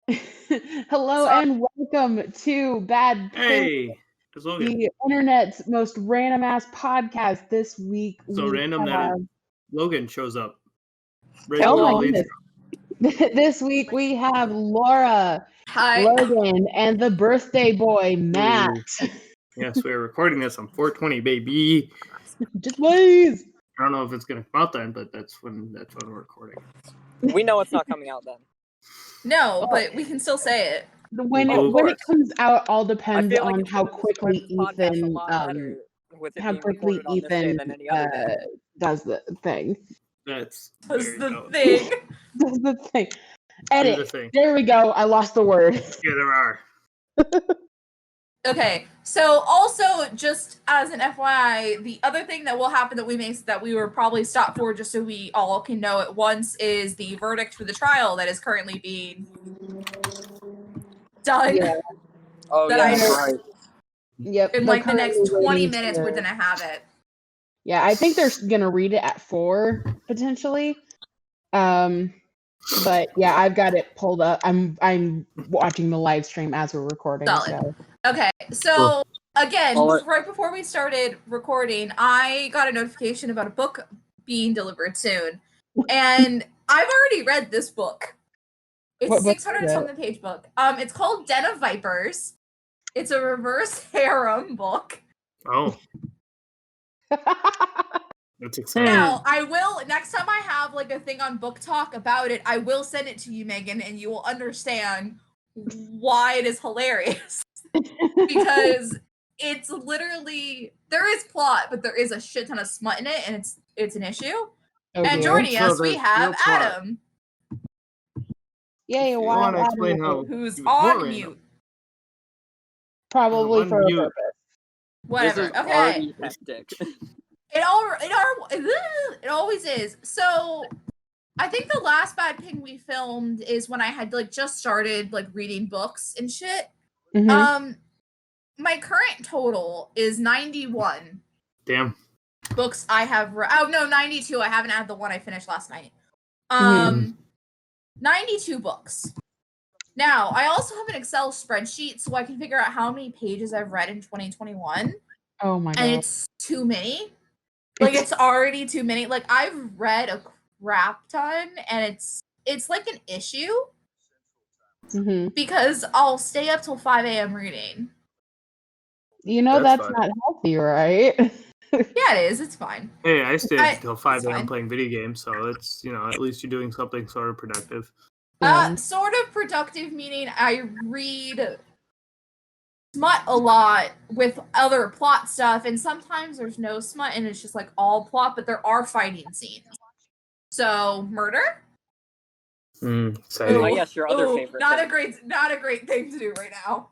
Hello and welcome to Bad Pink, Hey, it's Logan. the internet's most random ass podcast. This week So we random have... that Logan shows up. Oh my Random goodness. This week we have Laura, Hi. Logan, and the birthday boy, Matt. Ooh. Yes, we're recording this on 420, baby. Just please. I don't know if it's gonna come out then, but that's when we're recording. We know it's not coming out then. No, but we can still say it. When it comes out, all depends like on it's how gonna quickly describe this podcast a Ethan lot better with it being recorded on this day than any other day. does the thing. That's Does the valid. thing. Does the thing. Do Edit. the thing. There we go. I lost the word. Yeah, there are. Okay, so also just as an FYI, the other thing that will happen that we were probably stopped for just so we all can know at once is the verdict for the trial that is currently being done. Yeah. Oh, That yeah, I- right. Yep. In like the next 20 waiting minutes, to- we're gonna have it. Yeah, I think they're gonna read it at 4 potentially. But yeah, I've got it pulled up. I'm watching the live stream as we're recording. Solid. So. Okay, so again, All right. right before we started recording, I got a notification about a book being delivered soon. And I've already read this book. It's What book 600 is it? something page book. It's called Den of Vipers. It's a reverse harem book. Oh, that's exciting. Now, I will, next time I have like a thing on Book Talk about it, I will send it to you, Megan, and you will understand why it is hilarious. Because it's literally, there is plot, but there is a shit ton of smut in it, and it's an issue. Oh, And dear. joining So us, we there's have no plot. Adam, Yay, If you why wanna Adam explain how who's you were on random. mute. probably on for a mute. purpose. Whatever. This is Okay. already hectic. It always is. So I think the last Bad Ping we filmed is when I had like just started like reading books and shit. Mhm. My current total is 91 Damn. books I have read. Oh no, 92. I haven't had the one I finished last night. 92 books. Now, I also have an Excel spreadsheet so I can figure out how many pages I've read in 2021. Oh my god. And it's too many. Like it's already too many. Like I've read a crap ton and it's like an issue Mhm. because I'll stay up till 5 a.m. reading. You know That's that's fine. not healthy, right? Yeah, it is. It's fine. Hey, I stayed until 5 it's a.m. fine. playing video games, so it's, at least you're doing something sort of productive. Sort of productive meaning I read smut a lot with other plot stuff, and sometimes there's no smut and it's just like all plot, but there are fighting scenes. So murder? Exciting. I guess your other favorite Not thing. a great thing to do right now.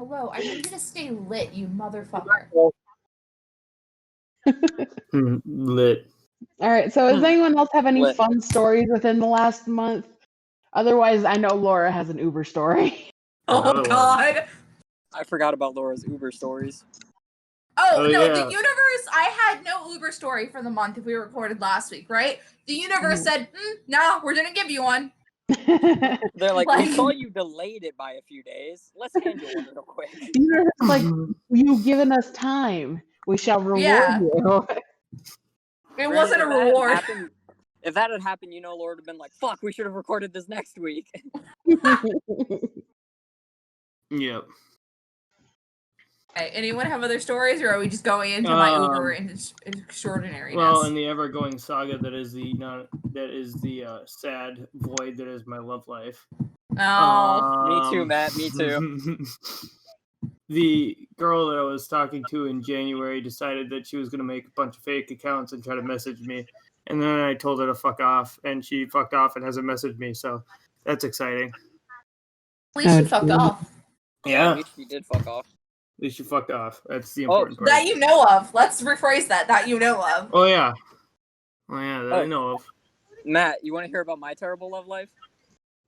Hello, I need you to stay lit, you motherfucker. Lit. All right. So, does anyone else have any Lit. fun stories within the last month? Otherwise, I know Laura has an Uber story. Oh Another one. god. I forgot about Laura's Uber stories. Oh, no, yeah. the universe, I had no Uber story for the month if we recorded last week, right? The universe said, no, we're gonna give you one. They're like, Like- we saw you delayed it by a few days. Let's hand you one real quick. You're like, you've given us time. We shall reward Yeah. you. It Granted, wasn't a if that had reward. happened- If that had happened, Laura would have been like, fuck, we should have recorded this next week. Yep. Okay, anyone have other stories, or are we just going into my Uber extraordinariness? Well, in the ever-going saga that is the sad void that is my love life. Oh. Me too, Matt, me too. The girl that I was talking to in January decided that she was going to make a bunch of fake accounts and try to message me. And then I told her to fuck off, and she fucked off and hasn't messaged me, so that's exciting. At least you fucked off. Yeah, At least you did fuck off. at least you fucked off. That's the important part. That you know of. Let's rephrase that. That you know of. Oh, yeah. Oh, yeah, that I know of. Matt, you want to hear about my terrible love life?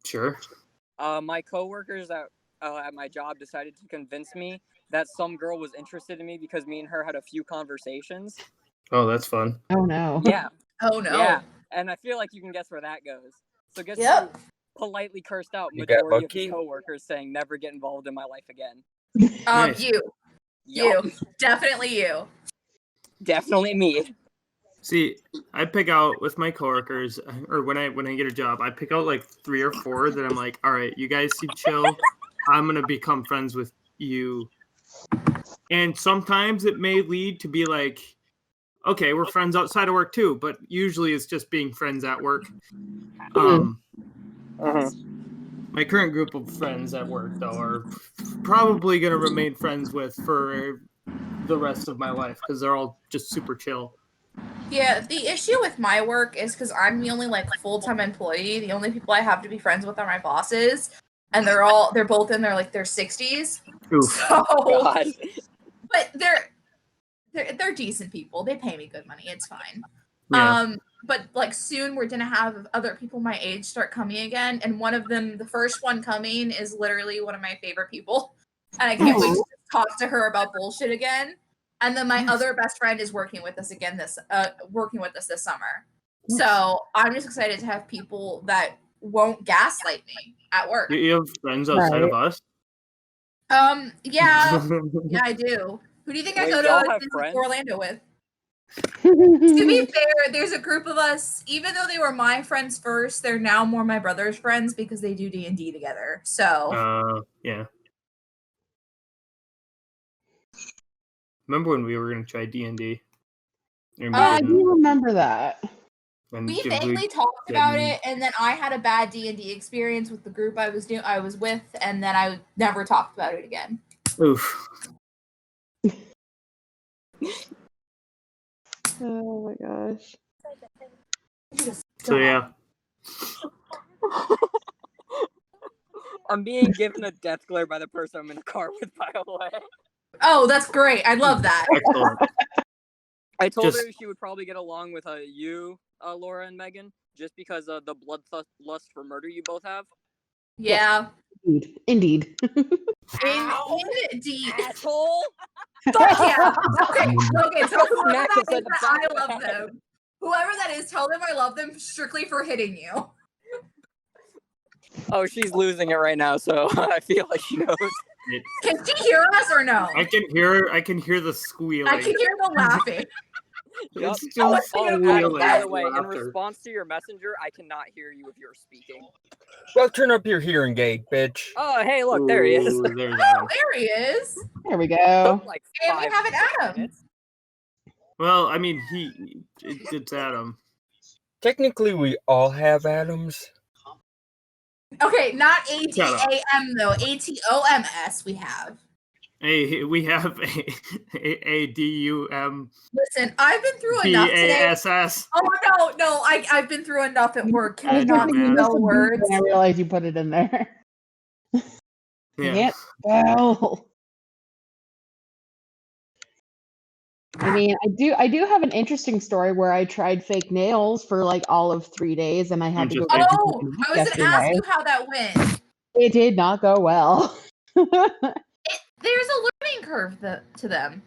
Sure. My coworkers at my job decided to convince me that some girl was interested in me because me and her had a few conversations. Oh, that's fun. Oh no. Yeah. Oh no. Yeah. And I feel like you can guess where that goes. So guess Yep. politely cursed out You got majority of his lucky? coworkers, saying never get involved in my life again. Nice. You, Yup. definitely you. Definitely me. See, I pick out with my coworkers, or when I get a job, I pick out like 3 or 4 that I'm like, all right, you guys seem chill. I'm gonna become friends with you. And sometimes it may lead to be like, okay, we're friends outside of work too, but usually it's just being friends at work. My current group of friends at work, though, are probably going to remain friends with for the rest of my life because they're all just super chill. Yeah, the issue with my work is because I'm the only like full-time employee. The only people I have to be friends with are my bosses, and they're both in their 60s. Oof. So, God. but they're decent people. They pay me good money. It's fine. Yeah. But like soon we're gonna have other people my age start coming again, and one of them, the first one coming, is literally one of my favorite people, and I can't wait to talk to her about bullshit again. And then my other best friend is working with us again this summer. So I'm just excited to have people that won't gaslight me at work. You have friends outside of us? Yeah, I do. Who do you think I Wait, go y'all to have friends? Orlando with? To be fair, there's a group of us. Even though they were my friends first, they're now more my brother's friends because they do D&D together. So yeah. Remember when we were going to try D&D? I do remember that. We vaguely talked about it, and then I had a bad D&D experience with the group I was with, and then I never talked about it again. Oof. Oh my gosh. So yeah. I'm being given a death glare by the person I'm in the car with, by the way. Oh, that's great. I love that. Excellent. I told her she would probably get along with you, Laura and Megan, just because of the bloodlust for murder you both have. Yeah. Indeed. Indeed. Asshole! Fuck yeah. Okay, so whoever Smack that us is, at the that I back of the love head. them. Whoever that is, tell them I love them strictly for hitting you. Oh, she's losing it right now, so I feel like she knows. Can she hear us or no? I can hear the squealing. I can hear the laughing. Yep. It's just Adam, squealing. by the way, in laughter. response to your messenger, I cannot hear you if you're speaking. Well, turn up your hearing aid, bitch. Oh, hey, look, there he is. Ooh, there's Oh, Adam. there he is. There we go. Took like And we 5 have an Adam. minutes. Well, I mean, it's Adam. Technically, we all have Adams. Okay, not ADAM though. ATOMS we have. Hey, we have a DUM Listen, I've been through enough today. PASS. Oh no, I've been through enough at work. Can we And not man. spell words? I realized you put it in there. Yeah. Can't spell. I mean, I do have an interesting story where I tried fake nails for like all of 3 days, and I had to go. Interesting. Oh, I was gonna ask you how that went. It did not go well. There's a learning curve to them.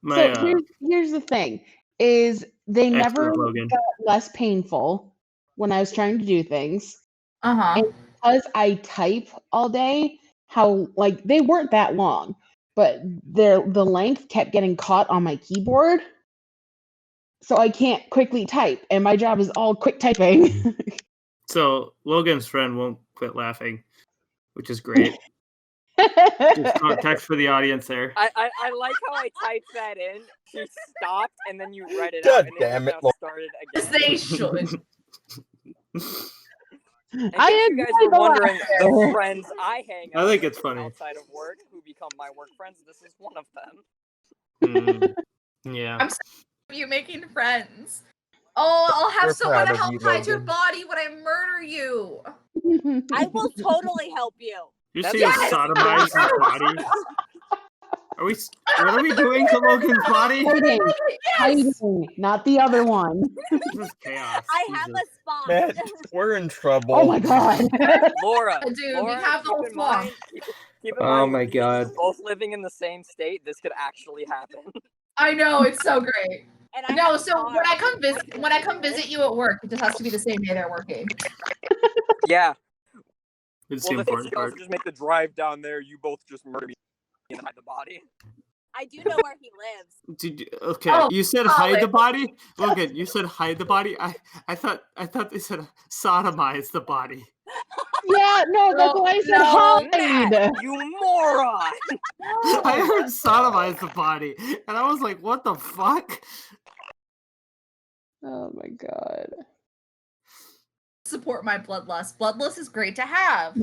So here's the thing: is they never Excellent, Logan. got less painful when I was trying to do things. Uh-huh. And because I type all day, how like they weren't that long, but the length kept getting caught on my keyboard, so I can't quickly type, and my job is all quick typing. So Logan's friend won't quit laughing, which is great. Just context for the audience there. I like how I typed that in. She stopped, and then you read it God out, and damn it, now started again. They should. In case you guys were wondering, the friends I hang out I think with it's funny. outside of work who become my work friends, this is one of them. Yeah. I'm sorry of you making friends. Oh, I'll have We're someone proud to of help you, hide your Logan. body when I murder you. I will totally help you. You That's see us yes! sodomize his body? What are we doing to Logan's body? Hiding, Yes! hiding, not the other one. This is chaos. I have Jesus. a spot. Matt, we're in trouble. Oh my god. Laura, Dude, we Laura, have the keep whole in swamp. mind, keep in Oh mind, my with God. you both living in the same state, this could actually happen. I know, it's so great. And I No, have a so when car. I come visit you at work, it just has to be the same day they're working. Yeah. It's Well, the the thing is, important you also part. just make the drive down there. You both just murder me and hide the body. I do know where he lives. Okay, Oh, you said hide the body, Logan. You said hide the body. I thought they said sodomize the body. Yeah, no, that's why I said No, hide. Matt, you moron! I heard sodomize the body, and I was like, "What the fuck?" Oh my god. support my bloodlust. Bloodlust is great to have.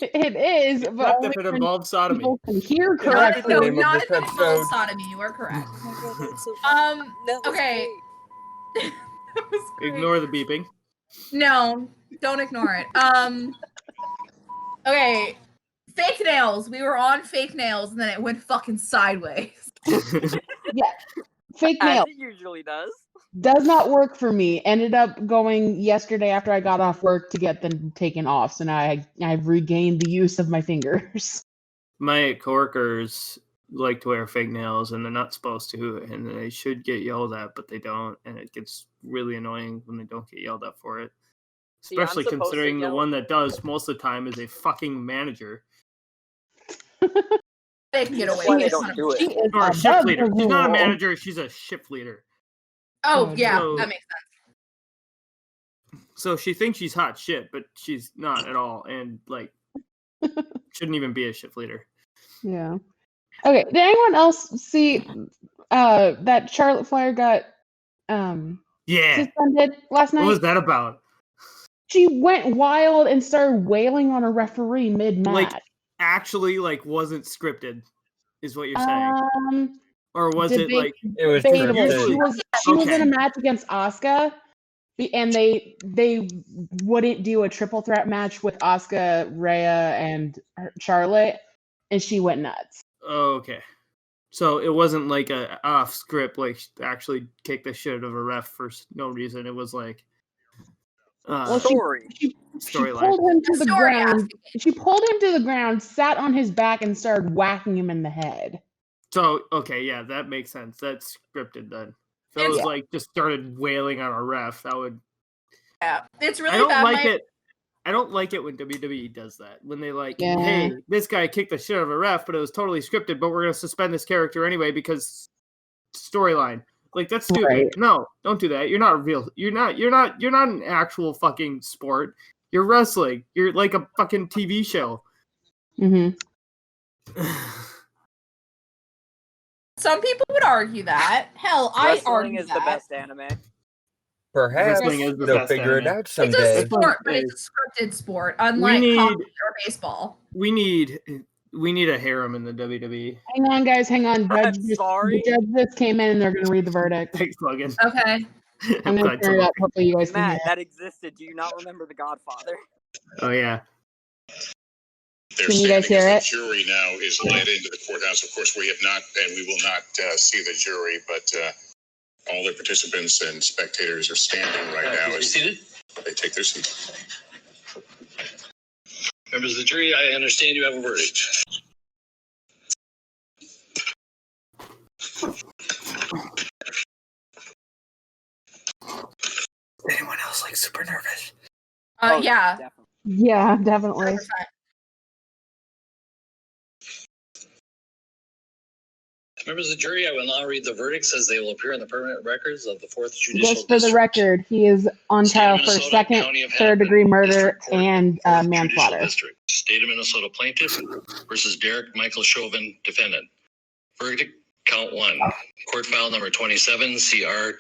It is, but Except only if it when involves sodomy. people can hear Is that the correctly. name of Not this if it involves episode? sodomy. You are correct. Oh my god, that's so Um, okay. great. That was great. Ignore the beeping. No, don't ignore it. Okay. Fake nails. We were on fake nails, and then it went fucking sideways. Yeah, fake As nail it usually does. does not work for me. Ended up going yesterday after I got off work to get them taken off. So now I've regained the use of my fingers. My coworkers like to wear fake nails, and they're not supposed to, and they should get yelled at, but they don't, and it gets really annoying when they don't get yelled at for it. See, I'm Especially supposed to considering the yell. one that does most of the time is a fucking manager They can get That's away why with they it. don't do She it. is or a above shift the leader. She's not a rule. manager; she's a shift leader. Oh, Oh, yeah, no. that makes sense. So she thinks she's hot shit, but she's not at all, and like shouldn't even be a shift leader. Yeah. Okay. Did anyone else see that Charlotte Flair got Yeah, suspended last what night? was that about? She went wild and started wailing on a referee mid-match. Like, actually, like, wasn't scripted, is what you're saying, or was it like? It was debatable. scripted. She was in Okay. a match against Asuka, and they wouldn't do a triple threat match with Asuka, Rhea, and Charlotte, and she went nuts. Oh, okay. So it wasn't like a off script, like actually kick the shit out of a ref for no reason. It was like Well, Story. she storyline. pulled him to the Story ground. asking it. She pulled him to the ground, sat on his back, and started whacking him in the head. So okay, yeah, that makes sense. That's scripted then. If it It's- was like just started wailing on a ref, that would. Yeah, it's really I don't bad. like it. I don't like it when WWE does that. When they like, Yeah. hey, this guy kicked the shit out of a ref, but it was totally scripted. But we're gonna suspend this character anyway because storyline. Like that's stupid. Right. No, don't do that. You're not real. You're not an actual fucking sport. You're wrestling. You're like a fucking TV show. Mm-hmm. Some people would argue that. Hell, I Wrestling argue is that. the best anime. Perhaps Wrestling is the they'll best figure it anime. out It's someday. a sport, but it's a scripted sport, unlike need- hockey or baseball. We need a harem in the WWE. Hang on, guys. Hang on. I'm The sorry. judge just came in, and they're going to read the verdict. Thanks, Logan. Okay. I'm going to turn it up. Hopefully, you guys can hear Matt, it. that existed. Do you not remember The Godfather? Oh yeah. They're Can you guys standing hear as it? the jury now is led into the courthouse. Of course, we have not, and we will not see the jury, but all the participants and spectators are standing right now as they take their seats. Members of the jury, I understand you have a verdict. Anyone else like super nervous? Yeah. Definitely. Yeah, definitely. 100%. Members of the jury, I will now read the verdicts as they will appear in the permanent records of the 4th Judicial Just for the District. record, he is on State trial of for Minnesota, second, County of Hennepin, third-degree murder, District Court, and 4th Judicial manslaughter. District. State of Minnesota plaintiff versus Derek Michael Chauvin, defendant. Verdict, count 1. Court file number 27, CR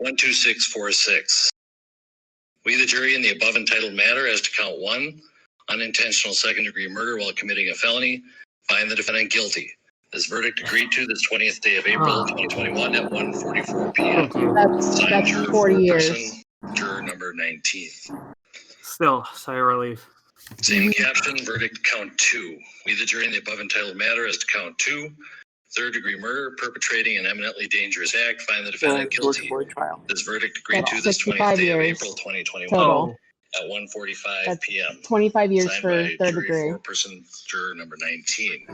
20-12646. We, the jury, in the above entitled matter as to count 1, unintentional second-degree murder while committing a felony, find the defendant guilty. This verdict agreed to this 20th day of April 2021 at 1:44 p.m. Signed That's juror 40 years. foreperson, juror number 19. Still, sigh of relief. Same caption, verdict count 2. We, the jury, in the above entitled matter as to count 2, third-degree murder, perpetrating an eminently dangerous act, find the defendant guilty. This verdict agreed to this 20th 65 day of years April 2021 total. at 1:45 That's p.m. 25 years Signed for by third jury degree. foreperson, juror number 19.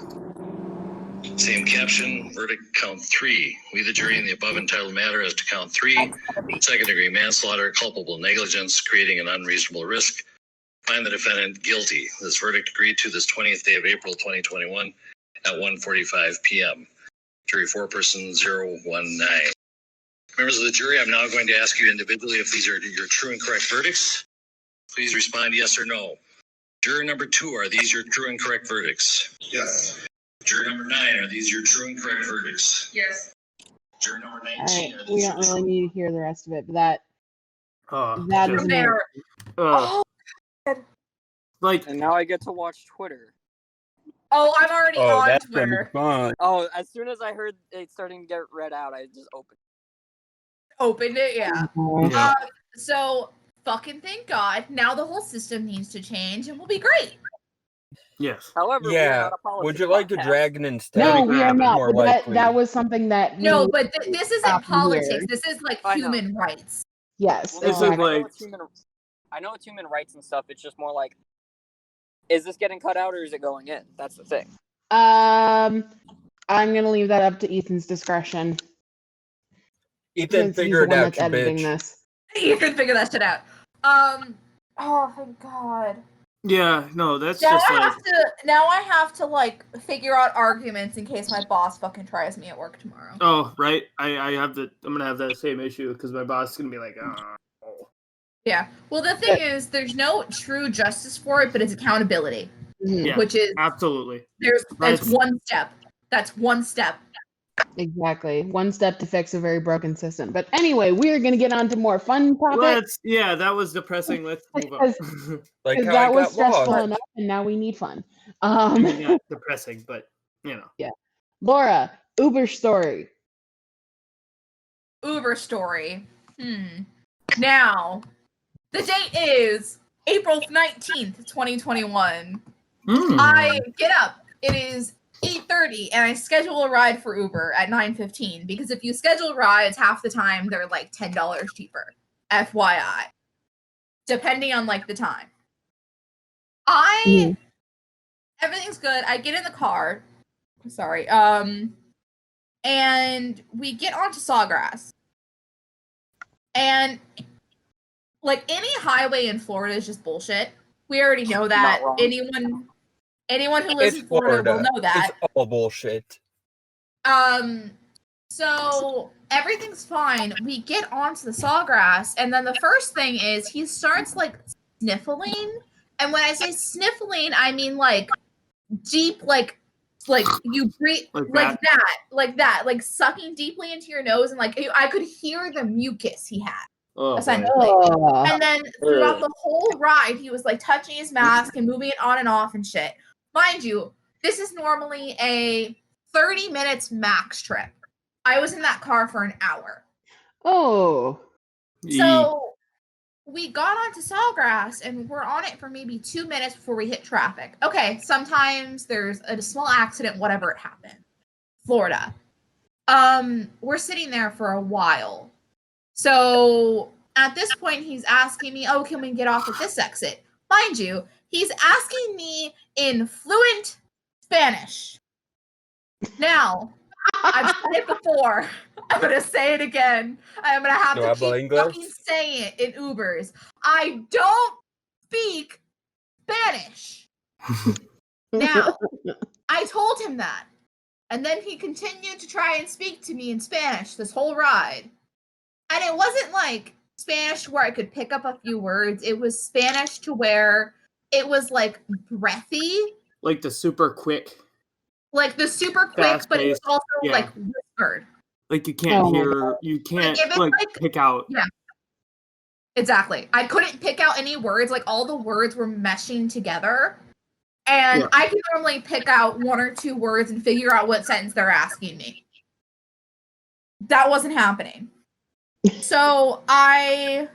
Same caption, verdict count 3. We, the jury, in the above entitled matter as to count 3, second-degree manslaughter, culpable negligence, creating an unreasonable risk, find the defendant guilty. This verdict agreed to this 20th day of April 2021 at 1:45 p.m. Jury foreperson 019. Members of the jury, I'm now going to ask you individually if these are your true and correct verdicts. Please respond yes or no. Juror number 2, are these your true and correct verdicts? Yes. Juror number 9, are these your true and correct verdicts? Yes. Juror number All 19, right, are we these don't your really need to hear the rest of it, but that That is From no. there. Oh, like And now I get to watch Twitter. oh, I'm already Oh, on that's gonna be Twitter. fun. Oh, as soon as I heard it starting to get read out, I just opened. Opened it, yeah. yeah. So fucking thank God. Now the whole system needs to change, and we'll be great. Yes. However, we're Yeah. not a politics Would you like a podcast. dragon instead? No, That'd be we are crap. not. More But likely. that was something that No, we but this isn't stop politics. here. This is like I know. human rights. Yes, Well, This is no, exactly. like- I know it's human rights and stuff. It's just more like, is this getting cut out or is it going in? That's the thing. I'm gonna leave that up to Ethan's discretion. Ethan, Since he's figure the it one out, that's you editing bitch. this. You can figure that shit out. Oh, thank God. Yeah, no, that's Now just I like have to like figure out arguments in case my boss fucking tries me at work tomorrow. oh, right. I'm gonna have that same issue because my boss is gonna be like, oh. Yeah. Well, the thing is, there's no true justice for it, but it's accountability, Mhm. Yeah. which is Absolutely. that's Right. one step. That's one step. Exactly. One step to fix a very broken system. But anyway, we're gonna get on to more fun topics That was depressing. Let's move on. Like because how that I was got stressful lost. enough, and now we need fun. I mean, not depressing, but you know. Laura, Uber story. Uber story. Now, the date is April 19th, 2021. I get up. It is 8:30, and I schedule a ride for Uber at 9:15 because if you schedule rides, half the time they're like $10 cheaper. FYI, depending on like the time. Everything's good. I get in the car. Sorry. And we get onto Sawgrass. And like any highway in Florida is just bullshit. We already know that. Not wrong. Anyone who lives It's in Florida will Florida. know that. It's all bullshit. So everything's fine. We get onto the Sawgrass, and then the first thing is he starts like sniffling. And when I say sniffling, I mean like deep, like you breathe like that, like sucking deeply into your nose, and like I could hear the mucus he had. Oh, Essentially. Oh. And then throughout the whole ride, he was like touching his mask and moving it on and off and shit. Mind you, this is normally a 30 minutes max trip. I was in that car for an hour. Oh. So we got onto Sawgrass and we're on it for maybe 2 minutes before we hit traffic. Okay, sometimes there's a small accident, whatever it happened. Florida. We're sitting there for a while. So at this point, he's asking me, oh, can we get off at this exit? Mind you, he's asking me in fluent Spanish. Now, I've said it before. I'm going to say it again. I'm going to have to keep fucking saying it in Ubers. I don't speak Spanish. Now, I told him that. And then he continued to try and speak to me in Spanish this whole ride. And it wasn't like Spanish where I could pick up a few words. It was Spanish to where it was like breathy. Like the super quick. Like the super quick, but it was also like whispered. Like you can't pick out. Yeah. Exactly. I couldn't pick out any words. Like all the words were meshing together. And I can normally pick out 1 or 2 words and figure out what sentence they're asking me. That wasn't happening. So I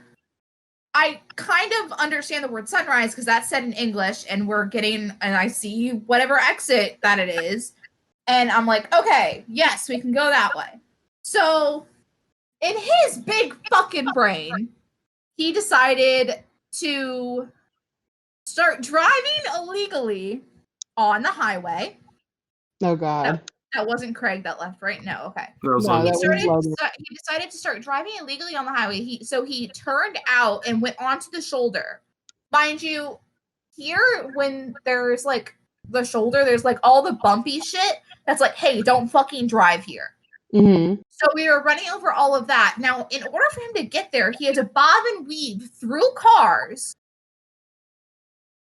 kind of understand the word sunrise because that's said in English and I see whatever exit that it is. And I'm like, okay, yes, we can go that way. So in his big fucking brain, he decided to start driving illegally on the highway. Oh, God. That wasn't Craig that left, right? No, okay. He decided to start driving illegally on the highway. So he turned out and went onto the shoulder. Mind you, here, when there's like the shoulder, there's like all the bumpy shit that's like, hey, don't fucking drive here. Mm-hmm. So we were running over all of that. Now, in order for him to get there, he had to bob and weave through cars,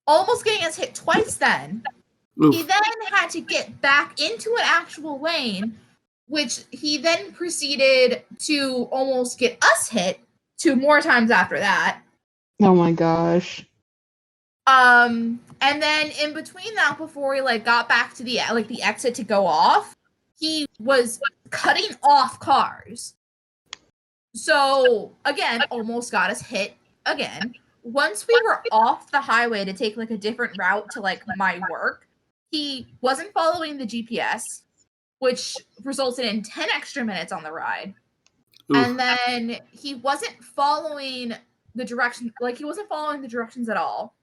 almost getting us hit twice then. Oof. He then had to get back into an actual lane, which he then proceeded to almost get us hit 2 more times after that. Oh my gosh. And then in between that, before we like got back to the exit to go off, he was cutting off cars. So again, almost got us hit again. Once we were off the highway to take like a different route to like my work, he wasn't following the GPS, which resulted in 10 extra minutes on the ride. Oof. And then he wasn't following the direction, like he wasn't following the directions at all.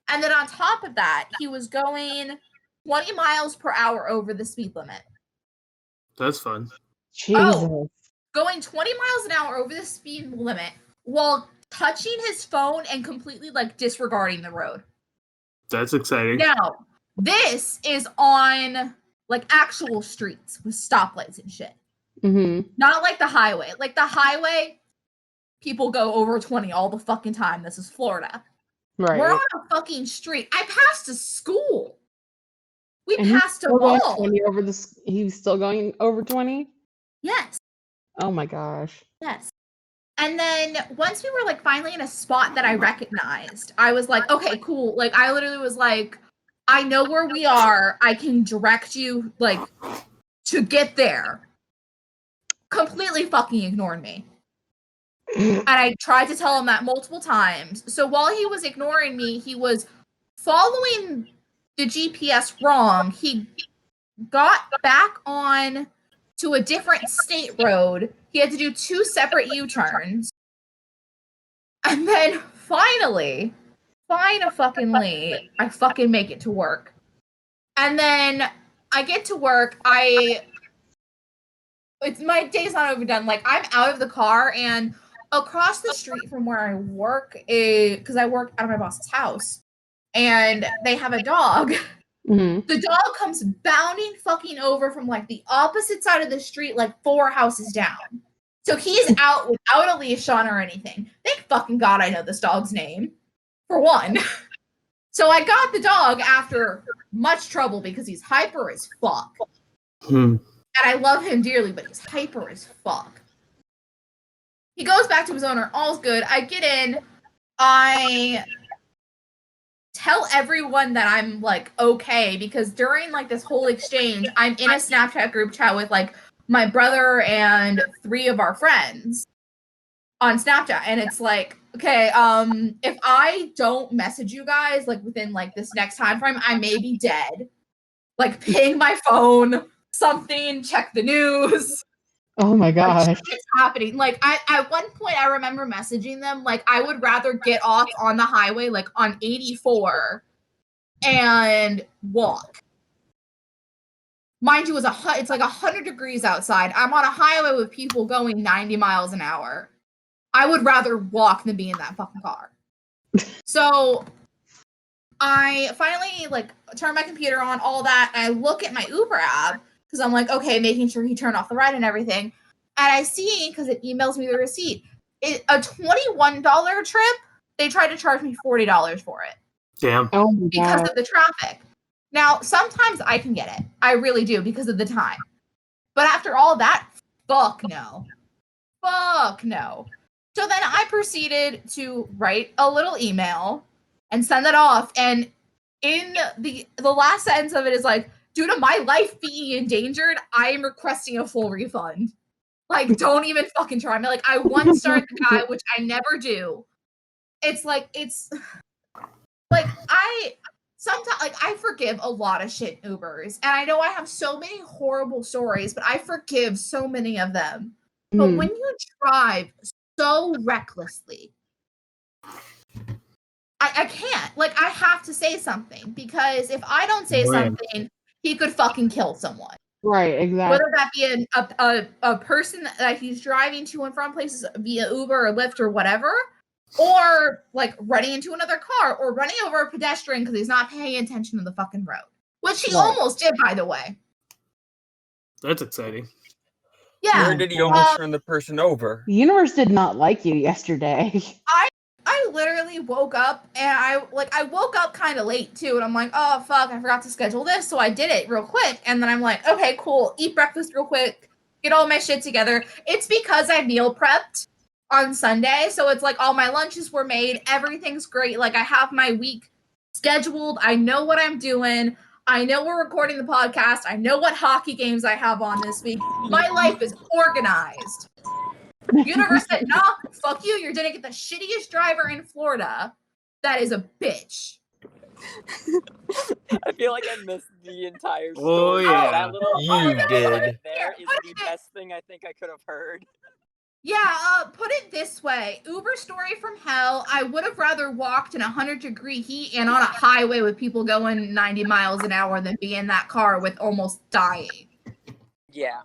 And then on top of that, he was going 20 miles per hour over the speed limit. That's fun. Jesus. Going 20 miles an hour over the speed limit while touching his phone and completely like disregarding the road. That's exciting. Now, this is on like actual streets with stoplights and shit. Mm-hmm. Not like the highway. Like the highway, people go over 20 all the fucking time. This is Florida. Right. We're on a fucking street. I passed a school. We And passed a Still going mall. 20 over the. He was still going over 20. Yes. Oh my gosh. Yes. And then once we were like finally in a spot that I recognized, I was like, okay, cool. Like I literally was like, I know where we are. I can direct you like to get there. Completely fucking ignored me. And I tried to tell him that multiple times. So while he was ignoring me, he was following the GPS wrong. He got back on to a different state road. He had to do 2 separate U-turns. And then finally, I fucking make it to work. And then I get to work. It's my day's not overdone. Like I'm out of the car and across the street from where I work, because I work out of my boss's house, and they have a dog. Mm-hmm. The dog comes bounding fucking over from like the opposite side of the street, like 4 houses down. So he's out without a leash on or anything. Thank fucking God I know this dog's name, for one. So I got the dog after much trouble because he's hyper as fuck. And I love him dearly, but he's hyper as fuck. He goes back to his owner, all's good. I get in, I tell everyone that I'm like okay, because during like this whole exchange, I'm in a Snapchat group chat with like my brother and 3 of our friends on Snapchat, and it's like, okay, if I don't message you guys like within like this next time frame, I may be dead. Like ping my phone, something, check the news. Oh my gosh. Like, it's happening. Like at one point I remember messaging them like I would rather get off on the highway like on 84 and walk. Mind you, it's like 100 degrees outside. I'm on a highway with people going 90 miles an hour. I would rather walk than be in that fucking car. So I finally like turn my computer on, all that, and I look at my Uber app because I'm like, okay, making sure he turned off the ride and everything. And I see, because it emails me the receipt, a $21 trip, they tried to charge me $40 for it. Damn. Oh my Because god. of the traffic. Now, sometimes I can get it. I really do, because of the time. But after all that, fuck no. Fuck no. So then I proceeded to write a little email and send it off. And in the last sentence of it is like, due to my life being endangered, I am requesting a full refund. Like, don't even fucking try me. Like, I once started the guy, which I never do. It's like, sometimes, like, I forgive a lot of shit in Ubers. And I know I have so many horrible stories, but I forgive so many of them. But when you drive so recklessly, I can't. Like, I have to say something. Because if I don't say something, he could fucking kill someone. Right, exactly. Whether that be a person that he's driving to and from places via Uber or Lyft or whatever, or like running into another car or running over a pedestrian because he's not paying attention to the fucking road, which he almost did, by the way. That's exciting. Yeah. Where did he almost run the person over? The universe did not like you yesterday. I literally woke up and I woke up kind of late too, and I'm like, oh fuck, I forgot to schedule this, so I did it real quick, and then I'm like, okay, cool, eat breakfast real quick, get all my shit together. It's because I meal prepped on Sunday, so it's like all my lunches were made, everything's great, like I have my week scheduled, I know what I'm doing, I know we're recording the podcast, I know what hockey games I have on this week. My life is organized. Universe said, nah, fuck you. You're gonna get the shittiest driver in Florida. That is a bitch. I feel like I missed the entire Oh, story. yeah. That little You did. right there is the best thing I think I could have heard. Yeah, put it this way. Uber story from hell. I would have rather walked in 100-degree heat and on a highway with people going 90 miles an hour than be in that car with almost dying. Yeah.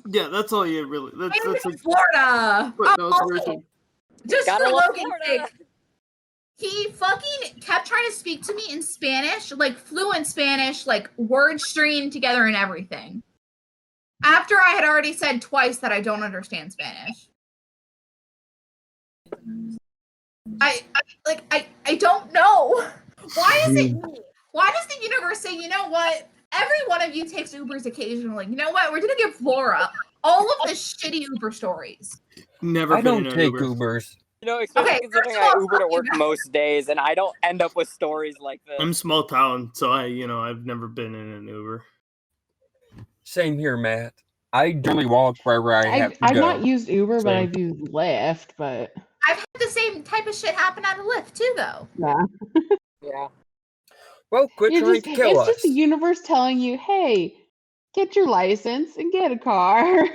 Yeah, that's all you really. That's like, Florida. Just Gotta for love Logan's Florida. sake. He fucking kept trying to speak to me in Spanish, like fluent Spanish, like word stringing together and everything. After I had already said twice that I don't understand Spanish. I don't know. Why is it me? Why does the universe say, you know what? Every one of you takes Ubers occasionally. You know what? We're gonna give Flora all of the shitty Uber stories. never. I been don't in an take Uber. Ubers. You know, especially Okay, considering first of I all, Uber to fuck work you. most days, and I don't end up with stories like this. I'm small town, so I've never been in an Uber. Same here, Matt. I generally walk wherever I have to I've go. not used Uber, but Same. I've used Lyft, but I've had the same type of shit happen at a Lyft too, though. yeah. Yeah. Well, quit You're trying just, to kill it's us. just the universe telling you, hey, get your license and get a car.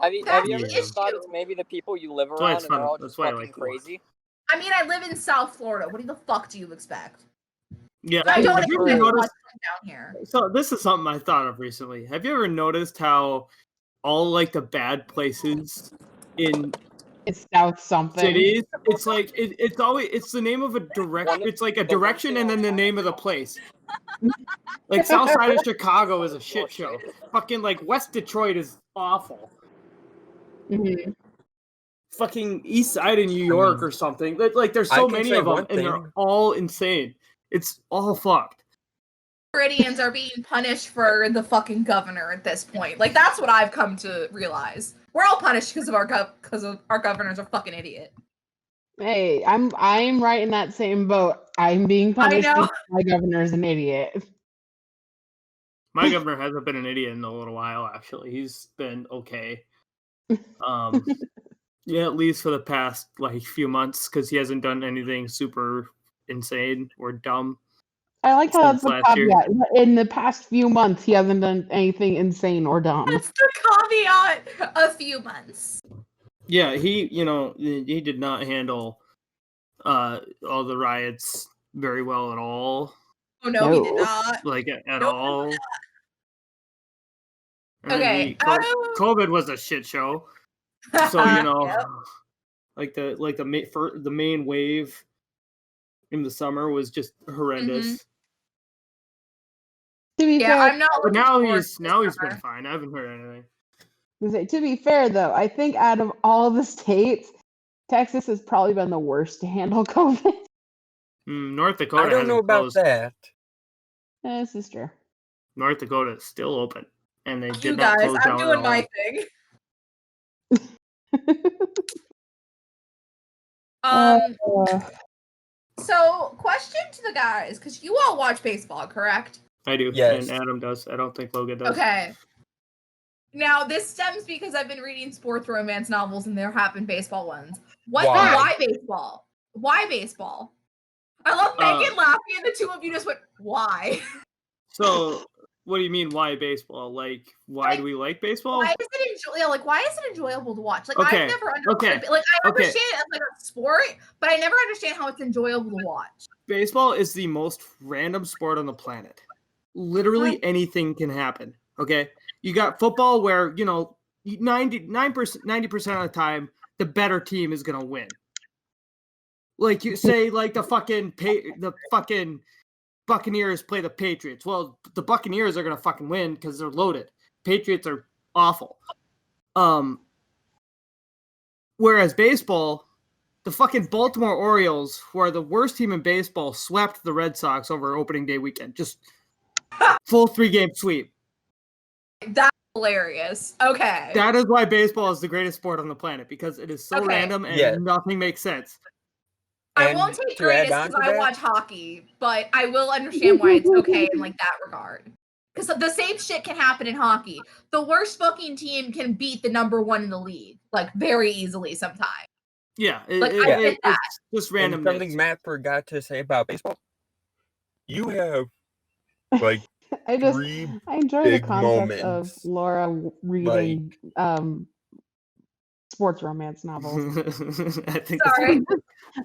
Have you That's ever the just thought issue. it's maybe the people you live That's why around it's and they're fun. all That's just why I fucking like Lyft. crazy? I mean, I live in South Florida. What the fuck do you expect? Yeah, I don't have you ever expect much noticed? down here. So this is something I thought of recently. Have you ever noticed how all like the bad places in It's South something. cities, it's like it's the name of a direct. It's like a direction and then the name of the place. Like South Side of Chicago is a shit show. Fucking like West Detroit is awful. Mhm. Fucking East Side of New York or something. Like there's I so can many say of them one and they're thing. all insane. It's all fucked. Floridians are being punished for the fucking governor at this point. Like that's what I've come to realize. We're all punished because of our governor's a fucking idiot. Hey, I'm right in that same boat. I'm being punished know. because my governor's an idiot. My governor hasn't been an idiot in a little while, actually. He's been okay. Yeah, at least for the past like few months, because he hasn't done anything super insane or dumb. I like how that's Since the last year. caveat. In the past few months, he hasn't done anything insane or dumb. That's the caveat. A few months. Yeah, he did not handle all the riots very well at all. Oh no, he did No. not. Like at Nope. all. And then Okay. COVID was a shit show. So Yep. like the main wave in the summer was just horrendous. To be Yeah, fair, I'm not. But looking now forward he's to been summer. fine. I haven't heard anything. to be fair though, I think out of all the states, Texas has probably been the worst to handle COVID. North Dakota I don't hasn't know about closed. that. This is true. North Dakota is still open, and they You did not guys, close I'm down doing at my all. thing. So, question to the guys, because you all watch baseball, correct? I do, Yes. and Adam does. I don't think Logan does. Okay. Now, this stems because I've been reading sports romance novels and there have been baseball ones. Why baseball? Why baseball? I love Megan laughing and the two of you just went, why? So, what do you mean, why baseball? Like, why do we like baseball? Why is it why is it enjoyable to watch? Like, Okay, I've never understood. Like, I understand it as like a sport, but I never understand how it's enjoyable to watch. Baseball is the most random sport on the planet. Literally anything can happen. Okay, you got football where 90% of the time the better team is gonna win. Like you say, like the fucking Buccaneers play the Patriots. Well, the Buccaneers are gonna fucking win because they're loaded. Patriots are awful. Whereas baseball, the fucking Baltimore Orioles, who are the worst team in baseball, swept the Red Sox over opening day weekend. Just full 3-game sweep. That's hilarious. Okay. That is why baseball is the greatest sport on the planet, because it is so random and nothing makes sense. I won't take greatest because I watch hockey, but I will understand why it's okay in like that regard. Because the same shit can happen in hockey. The worst fucking team can beat the number one in the league, like very easily sometimes. Yeah, it's just random. Something Matt forgot to say about baseball. You have like I enjoy the concept of Laura reading sports romance novels. Sorry.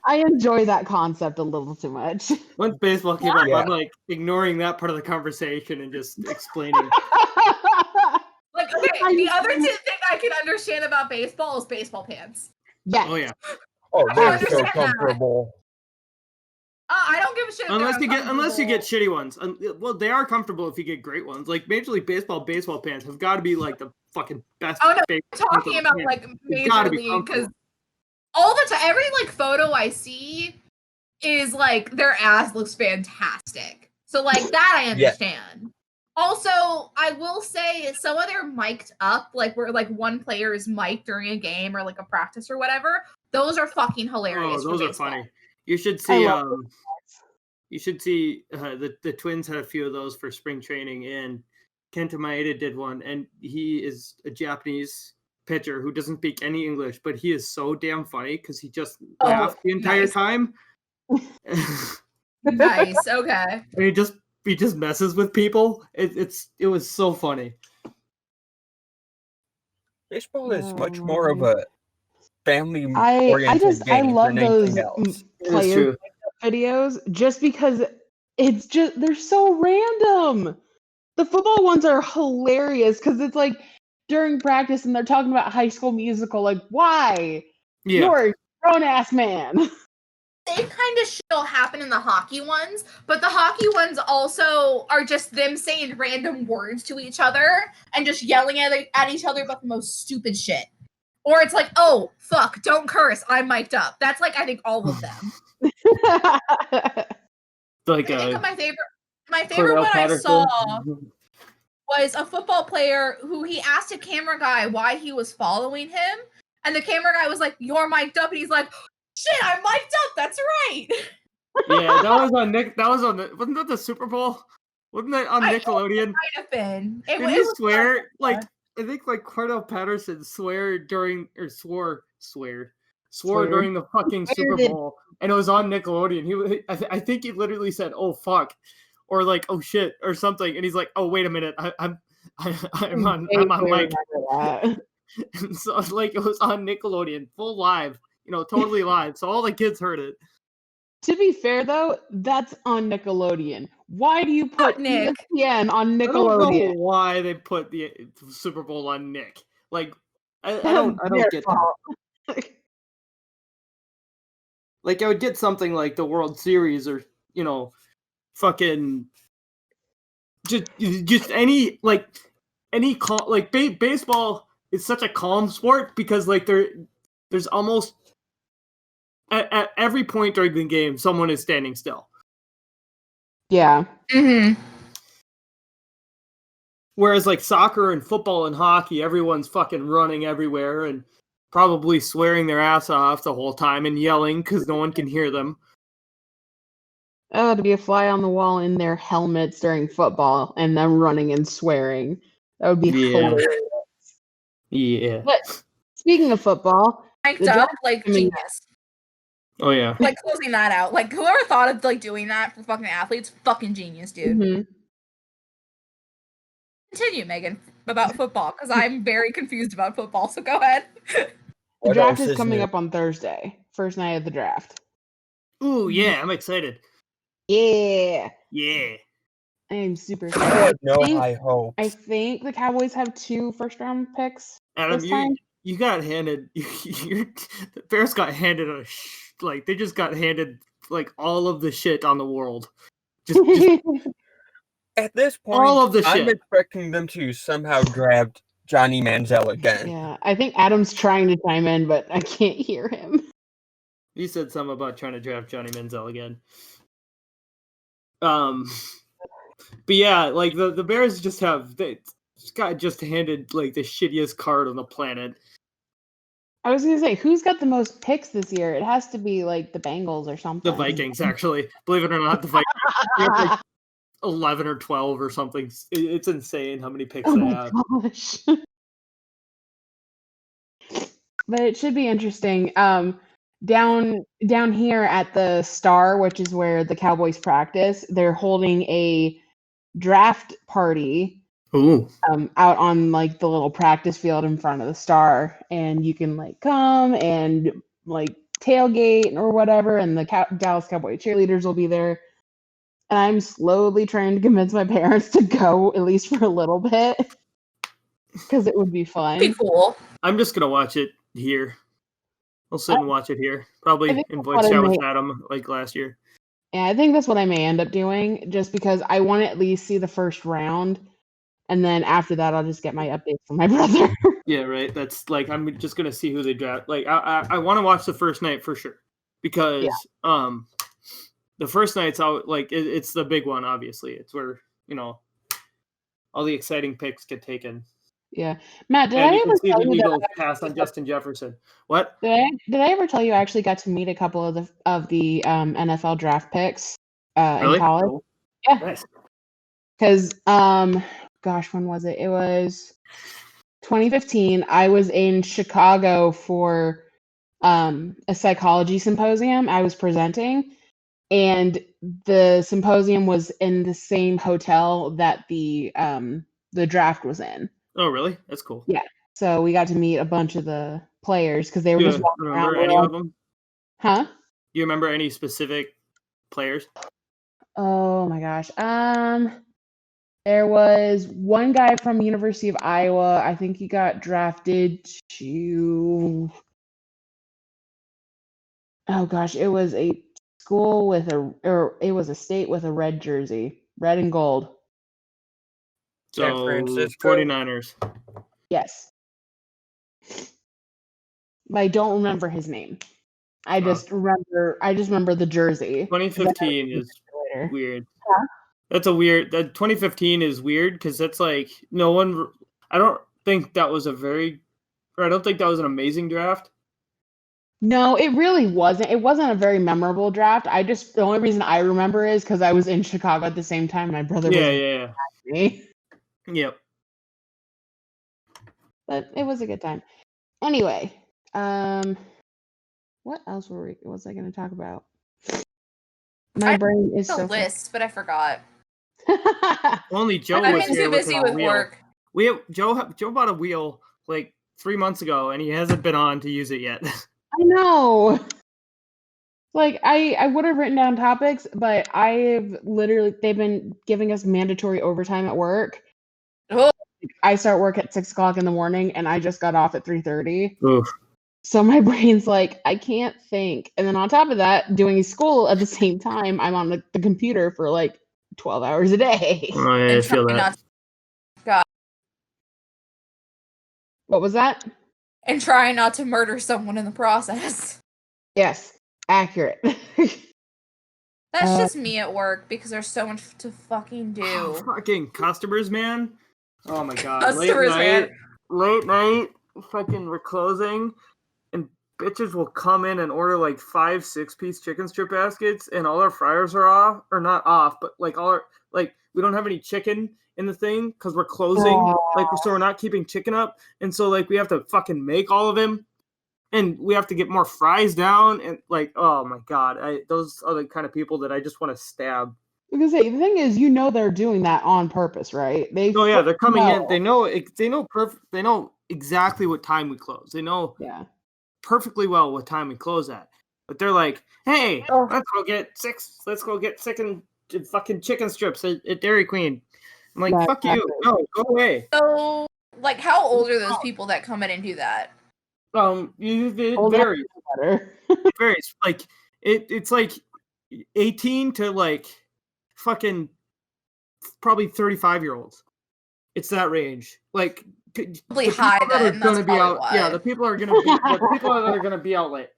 I enjoy that concept a little too much. Once baseball came up, I'm like ignoring that part of the conversation and just explaining. Like, okay, the other thing I can understand about baseball is baseball pants. Yeah. Oh yeah. Oh, they're so comfortable. I don't give a shit. Unless you get shitty ones. Well, they are comfortable if you get great ones. Like Major League Baseball pants have got to be like the fucking best. Oh no, I'm talking about like Major League because all the time, every like photo I see is like their ass looks fantastic. So like that I understand. Yeah. Also, I will say some of their mic'd up, like where like one player is mic'd during a game or like a practice or whatever. Those are fucking hilarious. Oh, those are funny. You should see. You should see the Twins had a few of those for spring training, and Kenta Maeda did one, and he is a Japanese pitcher who doesn't speak any English, but he is so damn funny because he just laughed the entire time. Nice. Okay. And he just messes with people. It was so funny. Baseball is much more of a family-oriented game. I love those player videos just because they're so random. The football ones are hilarious because it's like during practice and they're talking about High School Musical. Like, why? Yeah. You're a grown-ass man. Same kind of shit will happen in the hockey ones, but the hockey ones also are just them saying random words to each other and just yelling at each other about the most stupid shit. Or it's like, oh, fuck, don't curse, I'm mic'd up. That's like, I think all of them. Like I think my favorite one I saw was a football player who he asked a camera guy why he was following him, and the camera guy was like, you're mic'd up, and he's like, shit, I'm mic'd up, that's right. Yeah, that was on Nick. That was on wasn't that the Super Bowl? Wasn't that on Nickelodeon? It might have been. Did he swear? Like, I think like Cordell Patterson swore during the fucking Super Bowl, and it was on Nickelodeon. I think he literally said, "Oh fuck," or like, "Oh shit," or something, and he's like, "Oh wait a minute, I'm on mic." And so like it was on Nickelodeon, full live, totally live. So all the kids heard it. To be fair, though, that's on Nickelodeon. Why do you put ESPN on Nickelodeon? I don't know why they put the Super Bowl on Nick. Like, I don't get that. Like, I would get something like the World Series or, fucking just any baseball is such a calm sport because like there's almost at every point during the game, someone is standing still. Yeah. Mm-hmm. Whereas like soccer and football and hockey, everyone's fucking running everywhere and probably swearing their ass off the whole time and yelling because no one can hear them. Oh, to be a fly on the wall in their helmets during football and them running and swearing. That would be hilarious. Yeah. But speaking of football, mic'd up like genius. Oh yeah. Like closing that out. Like whoever thought of like doing that for fucking athletes, fucking genius, dude. Mm-hmm. Continue, Megan, about football, because I'm very confused about football, so go ahead. The draft is coming up on Thursday. First night of the draft. Ooh, yeah, I'm excited. Yeah. Yeah. I am super excited. I hope. I think the Cowboys have 2 first-round picks Adam, this time. You got handed. The Bears got handed a like they just got handed like all of the shit on the world. Just At this point, all of the I'm shit. expecting them to somehow draft Johnny Manziel again. Yeah, I think Adam's trying to chime in, but I can't hear him. He said something about trying to draft Johnny Manziel again. But yeah, like the Bears just got just handed like the shittiest card on the planet. I was gonna say, who's got the most picks this year? It has to be like the Bengals or something. The Vikings, actually. Believe it or not, the Vikings have like 11 or 12 or something. It's insane how many picks Oh they my have. gosh. But it should be interesting. Down here at the Star, which is where the Cowboys practice, they're holding a draft party. Ooh. Out on like the little practice field in front of the Star, and you can like come and like tailgate or whatever, and the Dallas Cowboy cheerleaders will be there. And I'm slowly trying to convince my parents to go at least for a little bit because it would be fun. Be cool. I'm just gonna watch it here. I'll sit and watch it here. Probably in voice chat with Adam like last year. Yeah, I think that's what I may end up doing, just because I want to at least see the first round. And then after that, I'll just get my updates from my brother. Yeah, right. That's like I'm just gonna see who they draft. Like I want to watch the first night for sure because the first night's out. Like it's the big one. Obviously, it's where all the exciting picks get taken. Yeah, Matt, did and I you ever can see tell the you Eagles that pass on Justin Jefferson? What? Did I ever tell you I actually got to meet a couple of the NFL draft picks Really? in college? Cool. Yeah, Nice. because gosh, when was it? It was 2015. I was in Chicago for a psychology symposium. I was presenting, and the symposium was in the same hotel that the draft was in. Oh, really? That's cool. Yeah. So we got to meet a bunch of the players because they were just walking around. Remember any of them? Huh? Do you remember any specific players? Oh my gosh. There was one guy from University of Iowa. I think he got drafted to. Oh gosh, it was a school with it was a state with a red jersey, red and gold. San So Francisco. 49ers. Yes. But I don't remember his name. I just remember the jersey. 2015 is weird. Huh? That's a weird. That 2015 is weird because that's like no one. I don't think that was an amazing draft. No, it really wasn't. It wasn't a very memorable draft. The only reason I remember is because I was in Chicago at the same time. My brother was Yeah. me. Yep. But it was a good time. Anyway, what else was I going to talk about? My brain is the so list, but I forgot. Only Joe I've was been here too busy with a with wheel. work. Joe bought a wheel like 3 months ago, and he hasn't been on to use it yet. I know. Like I would have written down topics, but they've been giving us mandatory overtime at work. Oh. I start work at 6 o'clock in the morning, and I just got off at 3:30. Oof. So my brain's like, I can't think. And then on top of that, doing school at the same time, I'm on the computer for like 12 hours a day. Oh, yeah, I feel that. What was that? And trying not to murder someone in the process. Yes, accurate. That's just me at work because there's so much to fucking do. Fucking customers, man. Oh my god. Customers, man. Late night, fucking we're closing, and bitches will come in and order like 5 6-piece chicken strip baskets, and all our fryers are off, or not off, but like we don't have any chicken in the thing because we're closing, so we're not keeping chicken up, and so like we have to fucking make all of them, and we have to get more fries down, and like, oh my god, those are the kind of people that I just want to stab. Because the thing is, they're doing that on purpose, right? They're coming in. They know exactly what time we close. They know perfectly well what time we close at. But they're like, hey, let's go get fucking chicken strips at Dairy Queen. I'm like, fuck you. No, go away. So, like, how old are those people that come in and do that? It Older, varies. better. It varies. Like it's like 18 to like fucking probably 35-year-olds. It's that range. Like Probably high then. That's be out. probably Yeah, why. the people are gonna be the people that are gonna be out late.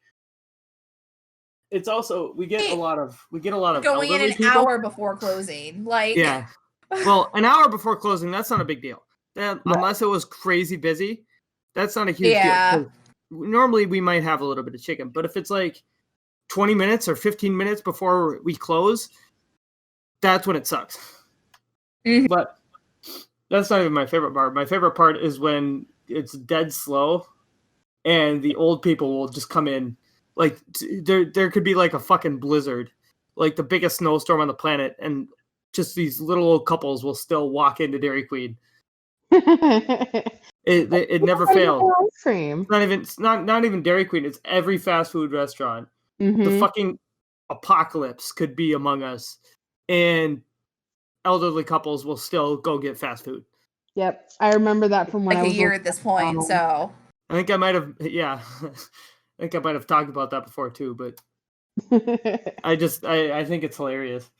It's also we get a lot of Going in elderly an people. hour before closing. Like Yeah. Well, an hour before closing, that's not a big deal. Then, Right. unless it was crazy busy, that's not a huge Yeah. deal. 'Cause normally we might have a little bit of chicken, but if it's like 20 minutes or 15 minutes before we close, that's when it sucks. Mhm. But that's not even my favorite part. My favorite part is when it's dead slow and the old people will just come in. Like there could be like a fucking blizzard, like the biggest snowstorm on the planet, and just these little old couples will still walk into Dairy Queen. It never fails. Ice cream. It's not even Dairy Queen. It's every fast food restaurant. The Mhm. fucking apocalypse could be among us, and elderly couples will still go get fast food. Yep, I remember that from when like I a was year working at this point. McDonald's. So I think I might have, yeah. I think I might have talked about that before too, but I think it's hilarious.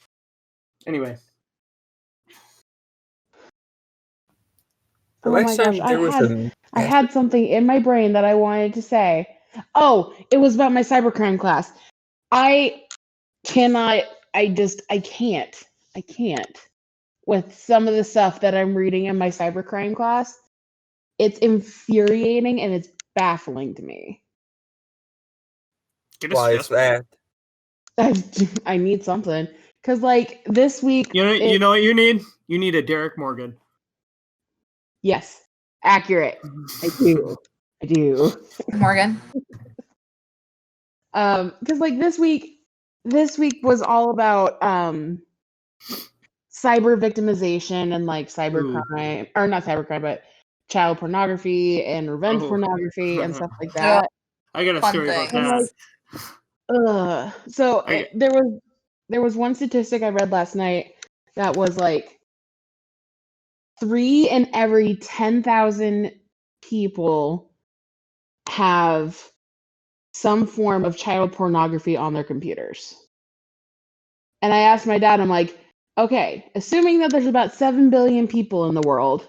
Anyway, The Oh my last gosh, time there was I had something in my brain that I wanted to say. Oh, it was about my cybercrime class. I cannot, I can't with some of the stuff that I'm reading in my cybercrime class. It's infuriating and it's baffling to me. get a Why is stress. that? I need something. Because, like, this week. You know what you need? You need a Derek Morgan. Yes, accurate. I do. I do. Morgan. Because like this week was all about cyber victimization and like cybercrime, or not cybercrime, but child pornography and revenge pornography and stuff like that. I got a Fun story about things. that. So there was one statistic I read last night that was like 3 in every 10,000 people have some form of child pornography on their computers. And I asked my dad, I'm like, okay, assuming that there's about 7 billion people in the world,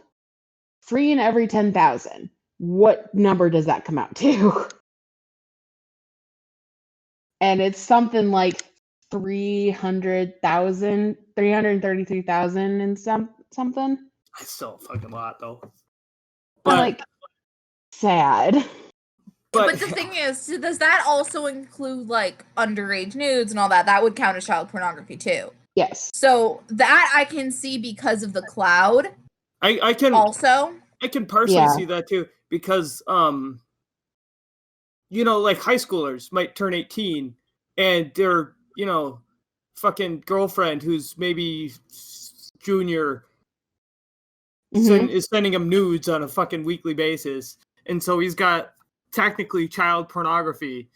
3 in every 10,000, what number does that come out to? And it's something like 300,000, 333,000 and something. That's still a fucking lot though. I'm like, sad. But the thing is, does that also include like underage nudes and all that? That would count as child pornography too. Yes. So that I can see because of the cloud. I can also. I can partially see that too because you know, like high schoolers might turn 18 and their, you know, fucking girlfriend who's maybe junior is sending him nudes on a fucking weekly basis. And so he's got technically child pornography.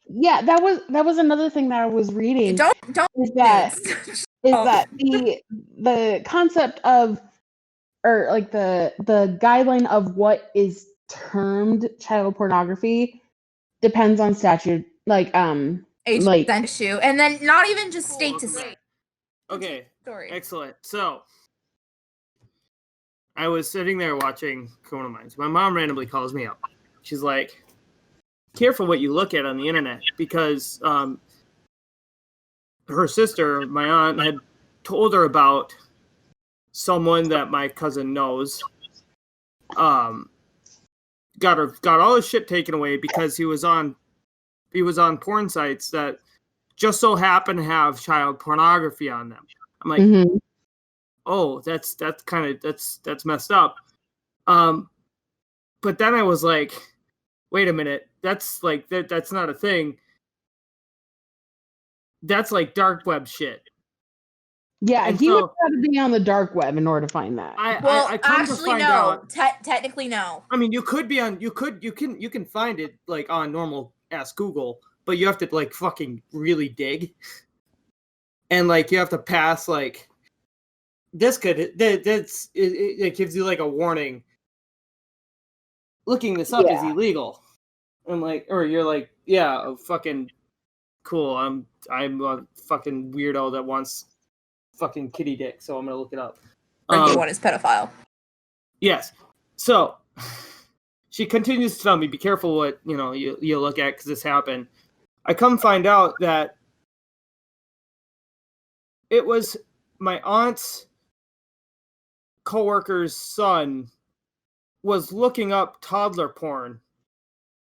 Yeah, that was another thing that I was reading. Don't is that the concept of, or like the guideline of what is termed child pornography depends on statute, like age like issue, and then not even just state to state. Okay. Sorry. Excellent. So I was sitting there watching Criminal Minds. My mom randomly calls me up. She's like, careful what you look at on the internet, because her sister, my aunt, had told her about someone that my cousin knows. Got all his shit taken away because he was on porn sites that just so happen to have child pornography on them. I'm like, oh, that's messed up. But then I was like, wait a minute, that's like that's not a thing. That's like dark web shit. Yeah, and he would have to be on the dark web in order to find that. I actually, no. Technically, no. I mean, you could be on. You can find it like on normal ass Google, but you have to like fucking really dig, and like you have to pass like it gives you like a warning. looking this up is illegal. I'm like, or you're like, yeah, fucking cool. I'm a fucking weirdo that wants fucking kitty dick, so I'm gonna look it up. One is pedophile. Yes. So she continues to tell me, be careful what you look at because this happened. I come find out that it was my aunt's coworker's son was looking up toddler porn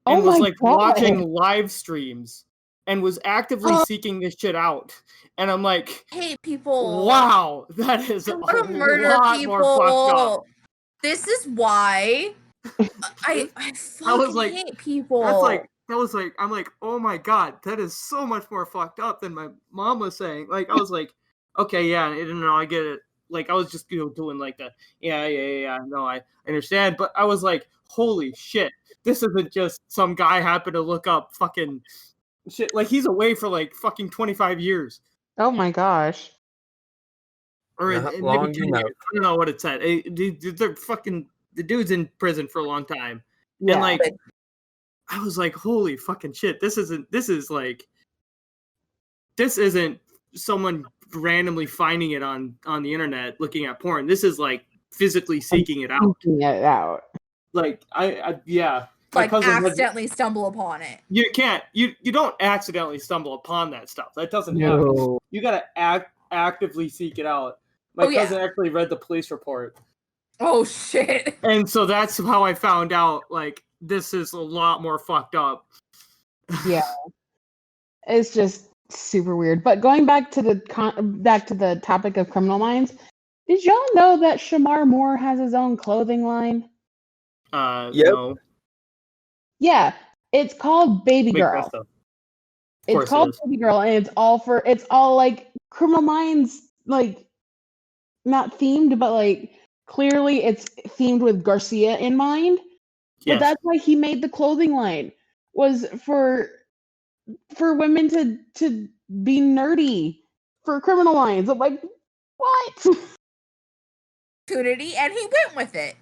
and was like watching live streams and was actively seeking this shit out. And I'm like, hey people, wow, that is a lot more fucked up. This is why I fucking hate people. I'm like, oh my god, that is so much more fucked up than my mom was saying. Like, I was like, okay, yeah, I get it. Like, I was just doing like the yeah, no, I understand. But I was like, holy shit, this isn't just some guy happened to look up fucking shit. Like, he's away for like fucking 25 years. Oh my gosh. Or maybe 10 years. I don't know what it said. The dude's in prison for a long time. Yeah. And like, I was like, holy fucking shit, this isn't someone randomly finding it on the internet looking at porn. This is like physically seeking it out. Like yeah. Like accidentally stumble upon it. You can't. You don't accidentally stumble upon that stuff. That doesn't happen. You gotta actively seek it out. My cousin actually read the police report. Oh shit. And so that's how I found out, like, this is a lot more fucked up. Yeah. It's just super weird. But going back to the topic of Criminal Minds, did y'all know that Shamar Moore has his own clothing line? No. Yeah, it's called Baby Girl. It's called Baby Girl, and it's all like Criminal Minds, like, not themed, but like clearly it's themed with Garcia in mind. Yes. But that's why he made the clothing line, was for women to be nerdy for Criminal Minds. I'm like, what? Opportunity, and he went with it.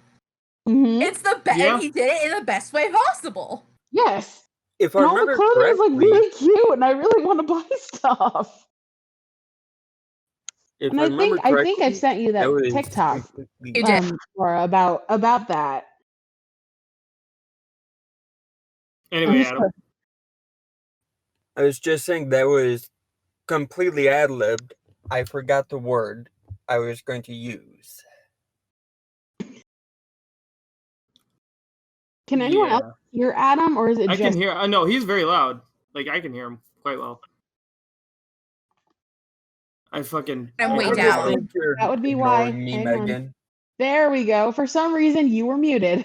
Mm-hmm. It's the best, and he did it in the best way possible. Yes. If I remember all the clothing is like really cute, and I really want to buy stuff. And I think I've sent you that TikTok about that. Anyway, Adam. I was just saying that was completely ad-libbed. I forgot the word I was going to use. Can anyone else hear Adam, or is it I can hear. No, he's very loud. Like, I can hear him quite well. I'm way down. That would be why. Me, Megan. There we go. For some reason, you were muted.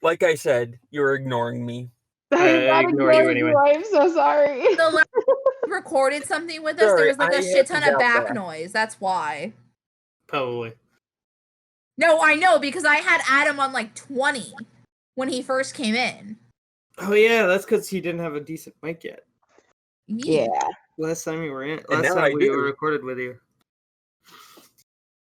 Like I said, you're ignoring me. I ignore you anyway. I'm so sorry. The last recorded something with us, there was like a shit ton of back noise. That's why. Probably. No, I know, because I had Adam on like 20 when he first came in. Oh yeah, that's because he didn't have a decent mic yet. Yeah. Last time we recorded with you.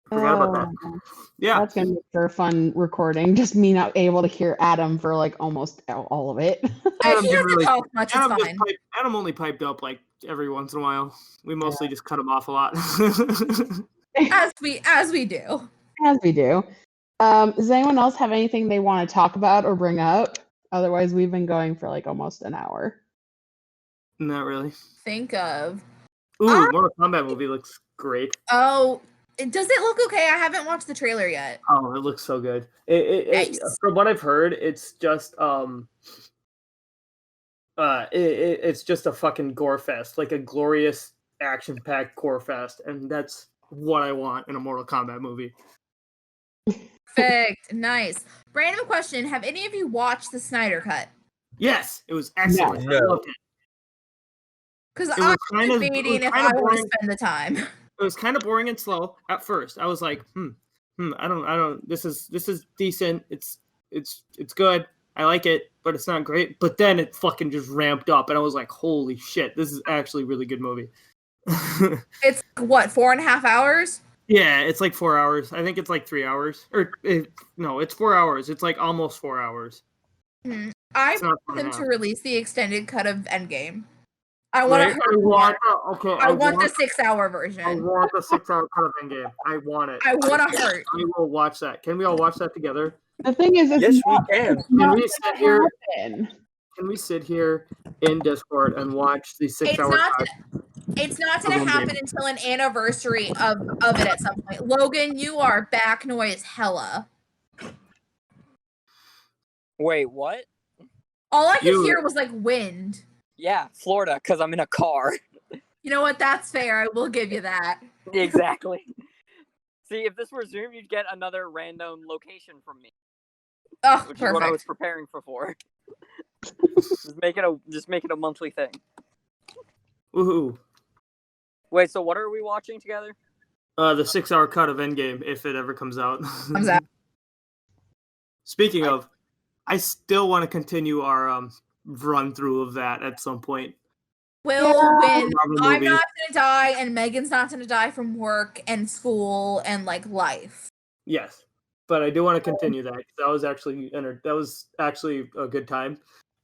Forgot about that. Yeah. That's going to be for a fun recording. Just me not able to hear Adam for like almost all of it. Adam he doesn't talk much, Adam, it's fine. Adam only piped up like every once in a while. We mostly just cut him off a lot. As we do. As we do. Does anyone else have anything they want to talk about or bring up? Otherwise, we've been going for like almost an hour. Not really. Think of. Ooh, Mortal Kombat movie looks great. Oh, does it look okay? I haven't watched the trailer yet. Oh, it looks so good. Nice. From what I've heard, it's just it's just a fucking gore fest, like a glorious action-packed gore fest, and that's what I want in a Mortal Kombat movie. Perfect. Nice. Random question: have any of you watched the Snyder Cut? Yes, it was excellent. No. I loved it. Because I was debating if I want to spend the time. It was kind of boring and slow at first. I was like, I don't. This is decent. It's good. I like it, but it's not great. But then it fucking just ramped up, and I was like, holy shit, this is actually a really good movie. It's what, 4.5 hours? Yeah, it's like 4 hours. I think it's like 3 hours. No, it's 4 hours. It's like almost 4 hours. I It's not want them fun to enough. release the extended cut of Endgame. I Right? want to hurt more. I want the want 6-hour I version. want the 6-hour cut of Endgame. I want it. I want to hurt. We will watch that. Can we all watch that together? The thing is, it's Yes, we not, can. it's not we gonna sit here? happen. Can we sit here in Discord and watch the 6-hour cut? It's not Of going to Endgame. happen until an anniversary of it at some point. Logan, you are back noise hella. Wait, what? All I could You- hear was like wind. Yeah, Florida, because I'm in a car. You know what? That's fair. I will give you that. Exactly. See, if this were Zoom, you'd get another random location from me, Oh, which is what I was perfect. preparing for. Just make it a monthly thing. Woohoo. Wait, so what are we watching together? The 6-hour cut of Endgame, if it ever comes out. Comes out. Speaking of, I still want to continue our run through of that at some point. Will Yeah. win. Marvel I'm movie. not gonna die, and Megan's not gonna die from work and school and like life. Yes, but I do want to continue that. That was actually a good time.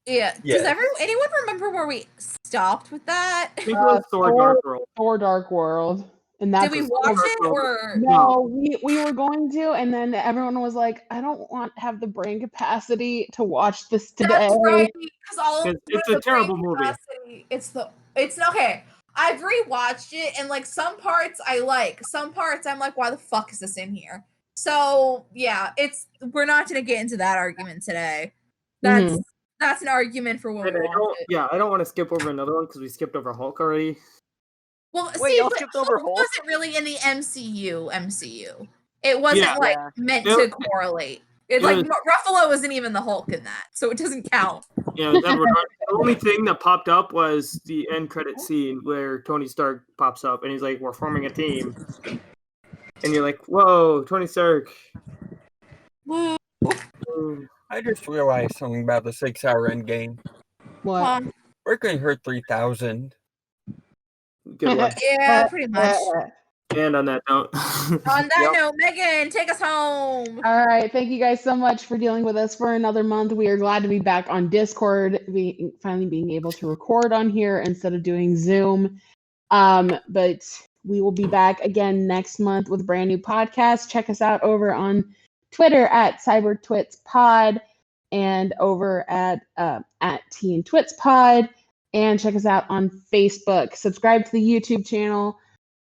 Yeah. Yes. Does anyone remember where we stopped with that? I think it was Thor Dark World. Thor Dark World. And that's Did we was watch Dark it World. or No, we were going to, and then everyone was like, I don't want to have the brain capacity to watch this today. That's right, because all of It's the a terrible brain movie. capacity- It's okay. I've rewatched it, and like some parts I like, some parts I'm like, why the fuck is this in here? So yeah, we're not gonna get into that argument today. That's an argument for when And we I watch don't, it. yeah, I don't want to skip over another one because we skipped over Hulk already. Well, Wait, see, y'all but skipped over Hulk Hulk? wasn't really in the MCU. It wasn't Yeah. like Yeah. meant It to was- correlate. It's it like was- Ruffalo isn't even the Hulk in that, so it doesn't count. Yeah, Edward Norton. The only thing that popped up was the end credit scene where Tony Stark pops up and he's like, "We're forming a team," and you're like, "Whoa, Tony Stark!" Woo. Ooh, I just realized something about the 6-hour end game. What? Huh. We're going to hurt 3,000. good one. Yeah, pretty much. And on that note, On that note, Megan, take us home. All right. Thank you guys so much for dealing with us for another month. We are glad to be back on Discord, finally being able to record on here instead of doing Zoom. But we will be back again next month with a brand new podcast. Check us out over on Twitter at CyberTwits Pod and over at Teen Twits Pod. And check us out on Facebook. Subscribe to the YouTube channel.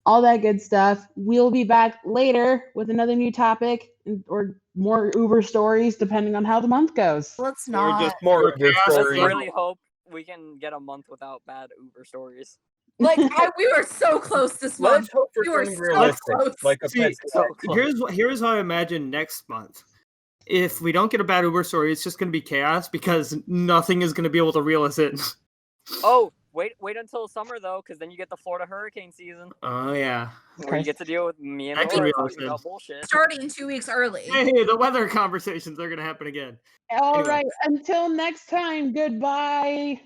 All that good stuff. We'll be back later with another new topic or more Uber stories, depending on how the month goes. Let's Or not. just More Uber Uber chaos. Let's stories. really hope we can get a month without bad Uber stories. Like we were so close this month. Let's hope for You were something so realistic, close. like a See, pet. So close. here's how I imagine next month. If we don't get a bad Uber story, it's just going to be chaos because nothing is going to be able to reel us in. Oh, wait until summer though, because then you get the Florida hurricane season, Oh yeah. where you get to deal with me and That could Laura be talking awesome. about bullshit. Starting 2 weeks early. Hey, the weather conversations are going to happen again. All Anyway. right. Until next time, goodbye.